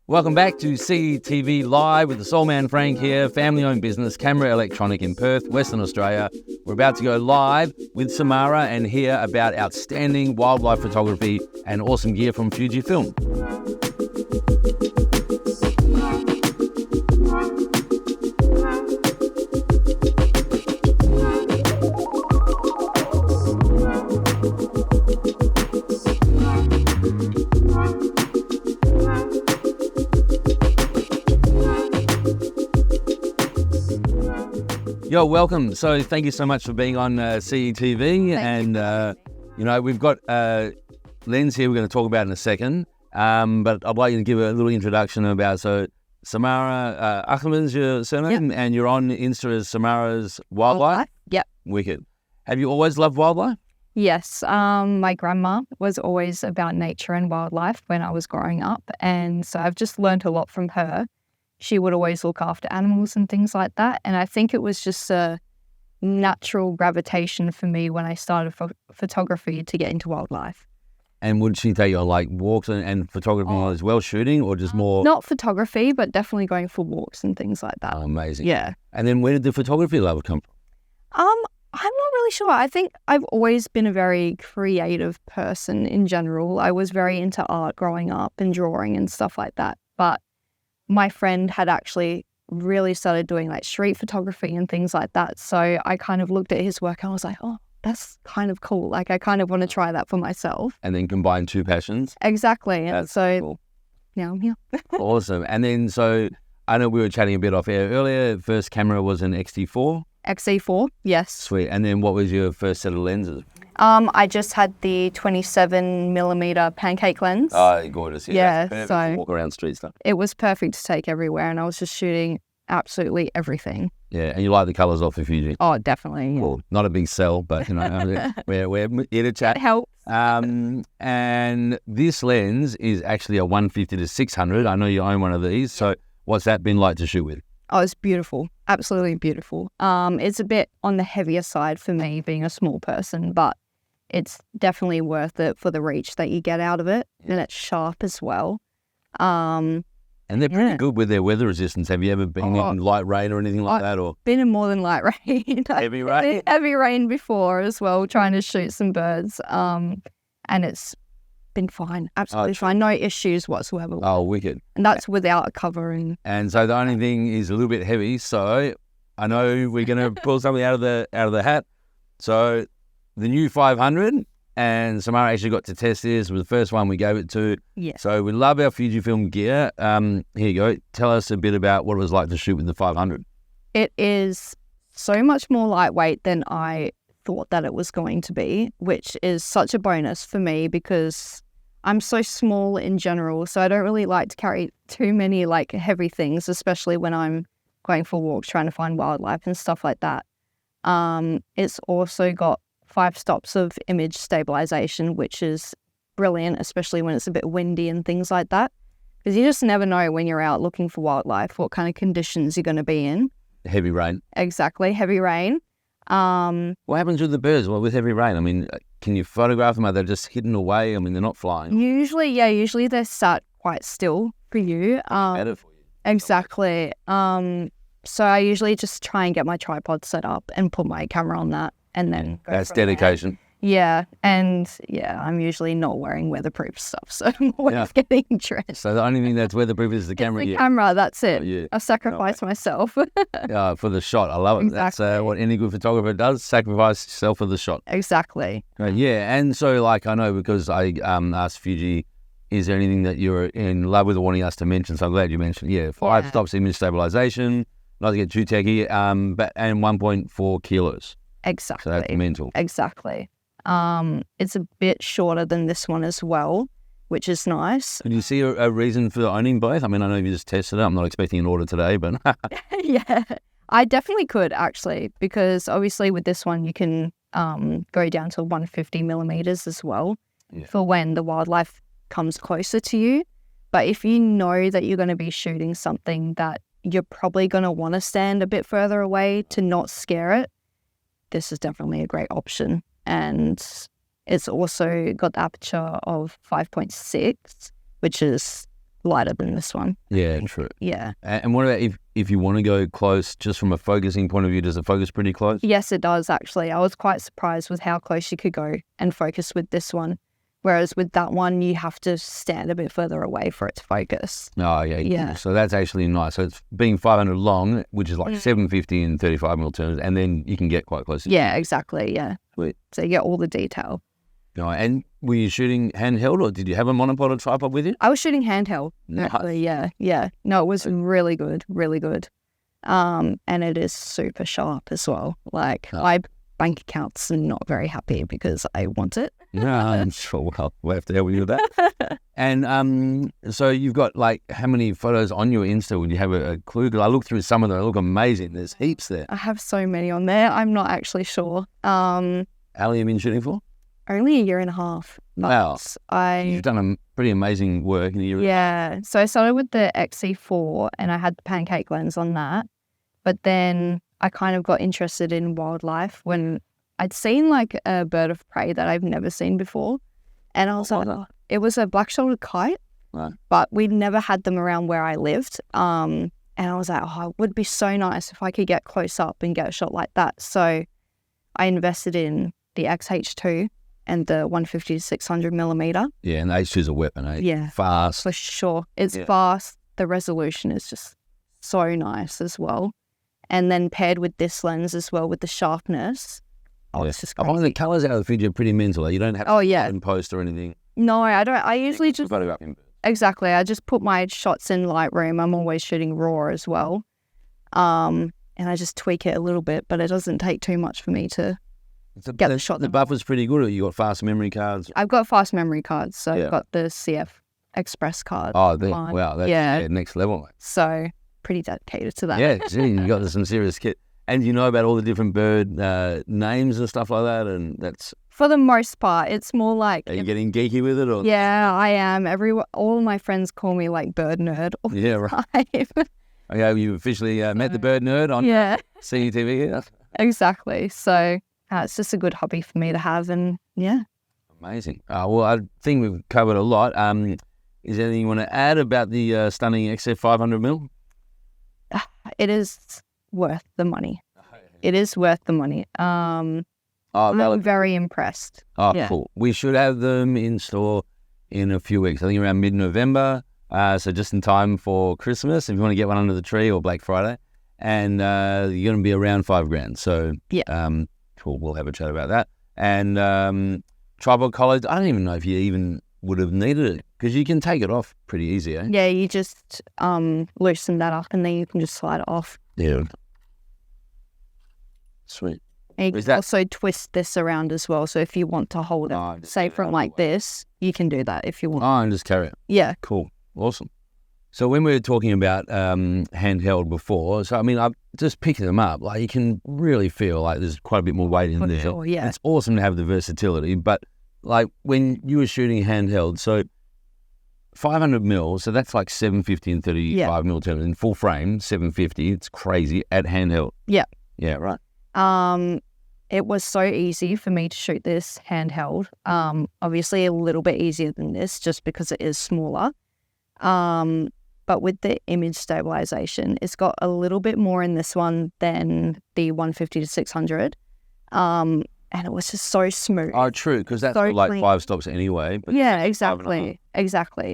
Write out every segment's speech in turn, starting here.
Welcome back to CETV Live with the Soul Man Frank here, family-owned business, Camera Electronic in Perth, Western Australia. We're about to go live with Samara and hear about outstanding wildlife photography and awesome gear from Fujifilm. Yo, welcome. So thank you so much for being on CETV. We've got a lens here we're going to talk about in a second. But I'd like you to give a little introduction about, so Samara, Achermann's your surname, and you're on Insta as Samara's Wildlife? Yep. Wicked. Have you always loved wildlife? Yes. My grandma was always about nature and wildlife when I was growing up. And so I've just learned a lot from her. She would always look after animals and things like that. And I think it was just a natural gravitation for me when I started photography to get into wildlife. And would she take you on like walks and photography as well, shooting, or just more? Not photography, but definitely going for walks and things like that. Oh, amazing. Yeah. And then where did the photography love come from? I'm not really sure. I think I've always been a very creative person in general. I was very into art growing up and drawing and stuff like that. But my friend had actually really started doing like street photography and things like that. So I kind of looked at his work and I was like, oh, that's kind of cool. Like I kind of want to try that for myself. And then combine two passions. Exactly. And that's so cool. Now I'm here. Awesome. And then, so I know we were chatting a bit off air earlier. First camera was an XT4. XE4, yes. Sweet. And then what was your first set of lenses? I just had the 27mm pancake lens. Oh, gorgeous. Yeah, that's perfect so to walk around street stuff. It was perfect to take everywhere, and I was just shooting absolutely everything. Yeah, and you like the colours off the Fuji? Oh, definitely. Yeah. Well, not a big sell, but you know, we're here to chat. It helps. And this lens is actually a 150 to 600. I know you own one of these. So what's that been like to shoot with? Oh, it's beautiful. Absolutely beautiful. It's a bit on the heavier side for me, being a small person, but it's definitely worth it for the reach that you get out of it, and it's sharp as well. And they're pretty good with their weather resistance. Have you ever been in light rain or anything like that? Or been in more than light rain. Heavy rain? Heavy rain before as well, trying to shoot some birds. And it's been fine, absolutely fine. No issues whatsoever. Oh, wicked. And that's without a covering. And so the only thing is a little bit heavy. So I know we're going to pull something out of the hat. So the new 500, and Samara actually got to test this. It was the first one we gave it to. Yeah. So we love our Fujifilm gear. Here you go. Tell us a bit about what it was like to shoot with the 500. It is so much more lightweight than I thought that it was going to be, which is such a bonus for me because I'm so small in general, so I don't really like to carry too many like heavy things, especially when I'm going for walks, trying to find wildlife and stuff like that. It's also got 5 stops of image stabilization, which is brilliant, especially when it's a bit windy and things like that, because you just never know when you're out looking for wildlife what kind of conditions you're going to be in. Heavy rain. Exactly, heavy rain. What happens with the birds? Well, with heavy rain, I mean, can you photograph them? Are they just hidden away? I mean, they're not flying. Usually they're sat quite still for you. Better for you. Exactly. So I usually just try and get my tripod set up and put my camera on that, and then go that's from dedication. There. Yeah, and I'm usually not wearing weatherproof stuff, so I'm always getting dressed. So the only thing that's weatherproof is the camera. The camera, that's it. Oh, yeah. I sacrifice myself. For the shot. I love it. Exactly. That's what any good photographer does, sacrifice yourself for the shot. Exactly. Yeah, and so like I know because I asked Fuji, is there anything that you're in love with or wanting us to mention? So I'm glad you mentioned. Yeah, 5 stops image stabilization, not to get too techy, and 1.4 kilos. Exactly. So that's mental. Exactly. It's a bit shorter than this one as well, which is nice. Can you see a reason for owning both? I mean, I know you just tested it. I'm not expecting an order today, but... Yeah, I definitely could actually, because obviously with this one you can go down to 150mm as well for when the wildlife comes closer to you. But if you know that you're going to be shooting something that you're probably going to want to stand a bit further away to not scare it, this is definitely a great option. And it's also got the aperture of 5.6, which is lighter than this one. Yeah, true. Yeah. And what about if you want to go close, just from a focusing point of view, does it focus pretty close? Yes, it does, actually. I was quite surprised with how close you could go and focus with this one. Whereas with that one, you have to stand a bit further away for it to focus. Oh, yeah. Yeah. So that's actually nice. So it's being 500 long, which is like 750 in 35mm terms, and then you can get quite close. Yeah, exactly. Yeah. Sweet. So you get all the detail. No, and were you shooting handheld, or did you have a monopod or tripod with you? I was shooting handheld. Nice. Actually, yeah. No, it was really good. And it is super sharp as well. Like, my bank account's not very happy because I want it. No, I'm sure we'll have to help you with that. And so you've got like how many photos on your Insta? Would you have a clue? Because I looked through some of them. They look amazing. There's heaps there. I have so many on there. I'm not actually sure. How long have you been shooting for? Only a year and a half. Wow. You've done a pretty amazing work in a year. Yeah. So I started with the XC4 and I had the pancake lens on that. But then I kind of got interested in wildlife when I'd seen like a bird of prey that I've never seen before. And I was like, it was a black-shouldered kite, right. But we'd never had them around where I lived. And I was like, it would be so nice if I could get close up and get a shot like that. So I invested in the XH2 and the 150 to 600 millimeter. Yeah, and the H2 is a weapon, eh? Yeah. Fast. For sure. It's fast. The resolution is just so nice as well. And then paired with this lens as well with the sharpness. It's just crazy. I find the colours out of the Fuji are pretty mental. You don't have to post or anything. No, I don't. I usually just... Photograph in. Exactly. I just put my shots in Lightroom. I'm always shooting RAW as well. And I just tweak it a little bit, but it doesn't take too much for me to get the shot. The buffer's pretty good, or you got fast memory cards? I've got fast memory cards, so I've got the CF Express card. Oh, wow. That's next level. So pretty dedicated to that. Yeah, gee, you got some serious kit. And you know about all the different bird names and stuff like that, and that's... For the most part, it's more like... Are you getting geeky with it? Or? Yeah, I am. All my friends call me like bird nerd all the time. Okay, you officially met the bird nerd on CETV here? Exactly. So it's just a good hobby for me to have, and Amazing. Well, I think we've covered a lot. Is there anything you want to add about the stunning XF 500mm? It is worth the money. It is worth the money. I'm very impressed. Cool. We should have them in store in a few weeks. I think around mid-November. So just in time for Christmas, if you want to get one under the tree, or Black Friday. And you're going to be around $5,000. So cool. We'll have a chat about that. And tripod collars, I don't even know if you even would have needed it, because you can take it off pretty easy, eh? Yeah, you just loosen that up and then you can just slide it off. Yeah. Sweet. And you can also twist this around as well. So if you want to hold it, say from like this, you can do that if you want. And just carry it. Yeah. Cool. Awesome. So when we were talking about handheld before, so I mean, I'm just picking them up. Like, you can really feel like there's quite a bit more weight in there. Sure, yeah. It's awesome to have the versatility, but like when you were shooting handheld, so 500mm, so that's like 750 and 35mm terms. In full frame, 750. It's crazy at handheld. Yeah. Yeah, right. It was so easy for me to shoot this handheld. Obviously a little bit easier than this just because it is smaller. But with the image stabilization, it's got a little bit more in this one than the 150 to 600. And it was just so smooth. Oh, true, because that's so like clean. 5 stops anyway. But yeah, exactly.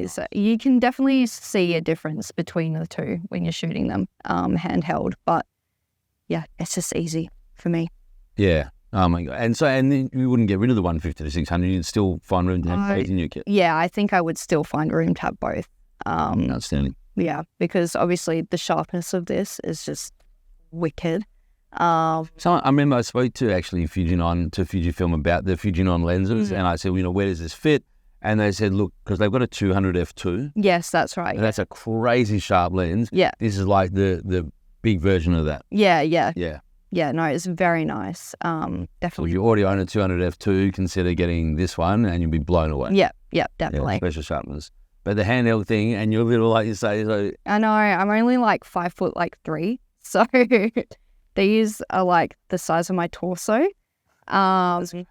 So you can definitely see a difference between the two when you're shooting them handheld. But yeah, it's just easy for me. Yeah. Oh my God. And then you wouldn't get rid of the 150 to 600. You'd still find room to have both in your kit. Yeah, I think I would still find room to have both. Outstanding. Yeah, because obviously the sharpness of this is just wicked. So I remember I spoke to actually Fujifilm about the FUJINON lenses, and I said, where does this fit? And they said, look, because they've got a 200 f2. Yes, that's right. And that's a crazy sharp lens. Yeah. This is like the big version of that. Yeah. Yeah, no, it's very nice. Definitely. So if you already own a 200 f2, consider getting this one and you'll be blown away. Yeah, definitely. Yeah, special sharpness. But the handheld thing, and you're little, like you say. So I know, I'm only like 5'3", so but these are like the size of my torso. But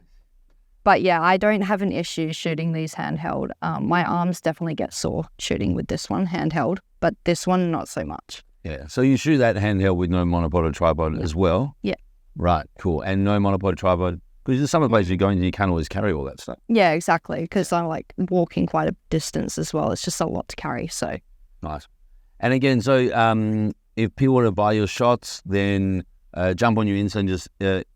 But yeah, I don't have an issue shooting these handheld. My arms definitely get sore shooting with this one handheld, but this one not so much. Yeah. So you shoot that handheld with no monopod or tripod as well? Yeah. Right. Cool. And no monopod or tripod, because there's some of the places you're going, you can't always carry all that stuff. Yeah, exactly. Because I'm like walking quite a distance as well. It's just a lot to carry. So nice. And again, so if people want to buy your shots, then jump on your Insta and just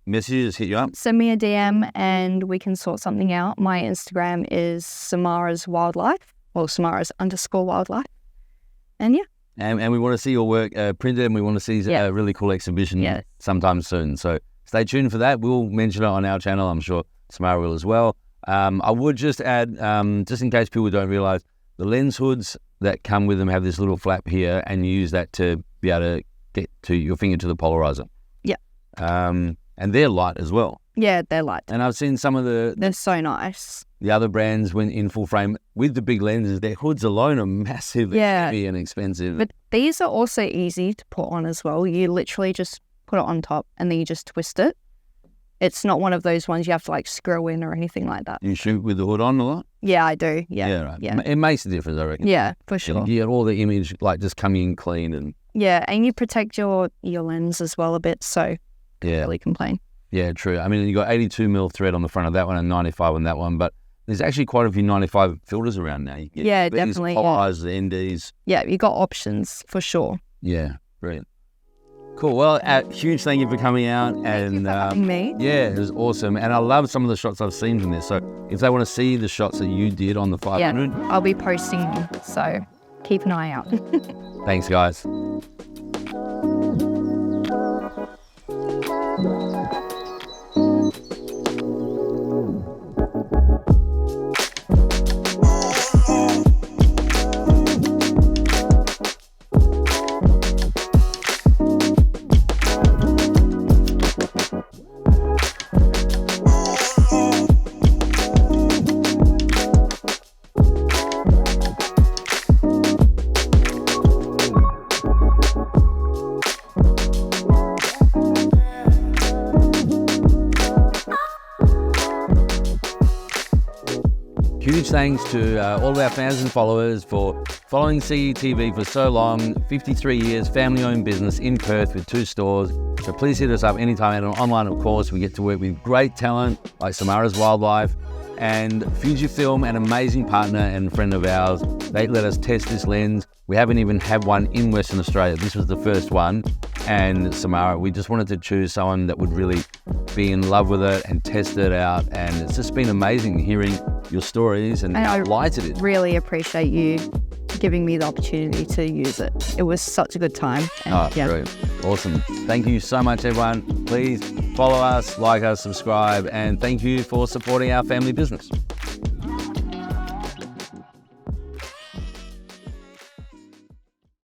message, hit you up. Send me a DM and we can sort something out. My Instagram is Samaras Wildlife, or Samaras_wildlife. And yeah. And we want to see your work printed, and we want to see a really cool exhibition sometime soon. So stay tuned for that. We'll mention it on our channel. I'm sure Samara will as well. I would just add, just in case people don't realize, the lens hoods that come with them have this little flap here, and you use that to be able to get to your finger to the polarizer. Yeah. And they're light as well. Yeah, they're light. And I've seen some of they're so nice. The other brands, when in full frame with the big lenses, their hoods alone are massive, heavy and expensive. But these are also easy to put on as well. You literally just put it on top and then you just twist it. It's not one of those ones you have to like screw in or anything like that. You shoot with the hood on a lot? Yeah, I do. Yeah. Yeah, right. Yeah. It makes a difference, I reckon. Yeah, for sure. You get all the image like just coming in clean and yeah, and you protect your lens as well a bit, so can't really complain. Yeah, true. I mean, you got 82mm thread on the front of that one and 95 on that one, but there's actually quite a few 95 filters around now. You get definitely. Polarized, NDs. Yeah, you got options for sure. Yeah, brilliant. Cool. Well, huge thank you for coming out. Thank you for having me. Yeah, it was awesome. And I love some of the shots I've seen from this. So if they want to see the shots that you did on the 500. Yeah, I'll be posting them. So keep an eye out. Thanks, guys. Huge thanks to all of our fans and followers for following CETV for so long. 53 years, family-owned business in Perth with 2 stores. So please hit us up anytime, and online, of course. We get to work with great talent like Samaras Wildlife and Fujifilm, an amazing partner and friend of ours. They let us test this lens. We haven't even had one in Western Australia. This was the first one. And Samara, we just wanted to choose someone that would really be in love with it and test it out. And it's just been amazing hearing your stories and how light it is. I really appreciate you giving me the opportunity to use it. It was such a good time. And, brilliant. Awesome. Thank you so much, everyone. Please follow us, like us, subscribe, and thank you for supporting our family business.